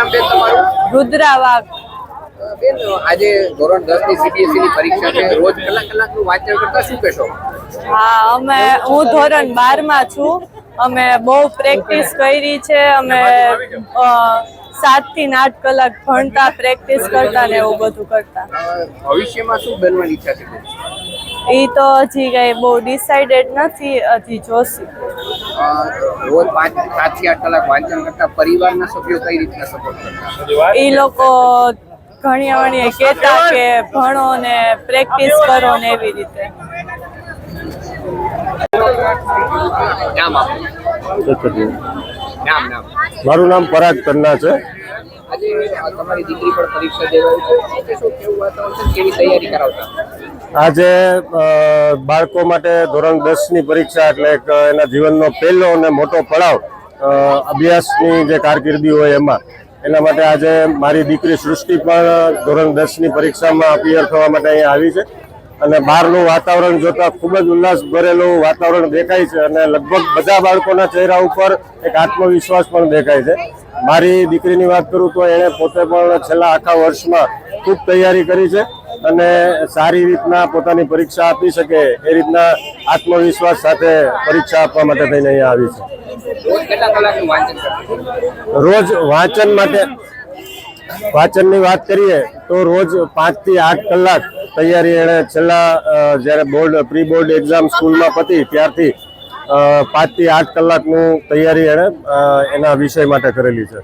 નામ બેન તમારું? રુદ્રા વાઘ. બેન આજે ધોરણ 10 ની સીબીએસઈ ની પરીક્ષા છે, રોજ કલાકનું વાંચન કરતા શું કહેશો? હા, હું ધોરણ 12 માં છું. અમે બહુ પ્રેક્ટિસ કરી છે. અમે 7 થી 8 કલાક ભણતા, પ્રેક્ટિસ કરતા ને એવું બધું કરતા. ભવિષ્યમાં શું બનવાની ઈચ્છા છે? એ તો હજી કઈ બહુ ડિસાઇડેડ નથી, હજી જોશું. રોજ 7 થી 8 કલાક વાંચન કરતા પરિવારના સભ્યો કઈ રીતના સપોર્ટ કરતા? એ લોકો ઘણી કહેતા કે ભણો ને પ્રેક્ટિસ કરો ને એવી રીતે. નામ આપો. નામ મારું નામ પરાગ કન્ના છે. આજે તમારી દીકરી પણ પરીક્ષા દેવાય છે, શું કેવું વાતાવરણ છે, કેવી તૈયારી કરાવતા? આજે બાળકો માટે ધોરણ 10 ની પરીક્ષા એટલે એના જીવનનો પહેલો અને મોટો પડાવ અભ્યાસની જે કારકિર્દી હોય એમાં, એના માટે આજે મારી દીકરી સૃષ્ટિ પણ ધોરણ 10 ની પરીક્ષામાં અપિયર થવા માટે અહીંયા આવી છે. અને બહારનું વાતાવરણ જોતા ખૂબ જ ઉલ્લાસ ભરેલું વાતાવરણ દેખાય છે અને લગભગ બધા બાળકોના ચહેરા ઉપર એક આત્મવિશ્વાસ પણ દેખાય છે. મારી દીકરીની વાત કરું તો એણે પોતે પણ છેલ્લા આખા વર્ષમાં ખૂબ તૈયારી કરી છે અને સારી રીતના પોતાની પરીક્ષા આપી શકે એ રીતના આત્મવિશ્વાસ સાથે પરીક્ષા આપવા માટે થઈને અહીંયા આવી છે. રોજ વાંચન માટે વાંચનની વાત કરીએ તો રોજ 5 થી 8 કલાક તૈયારી એણે છેલ્લા જ્યારે પ્રી બોર્ડ એક્ઝામ સ્કૂલમાં પતી ત્યારથી 5 થી 8 કલાકનું તૈયારી એણે એના વિષય માટે કરેલી છે.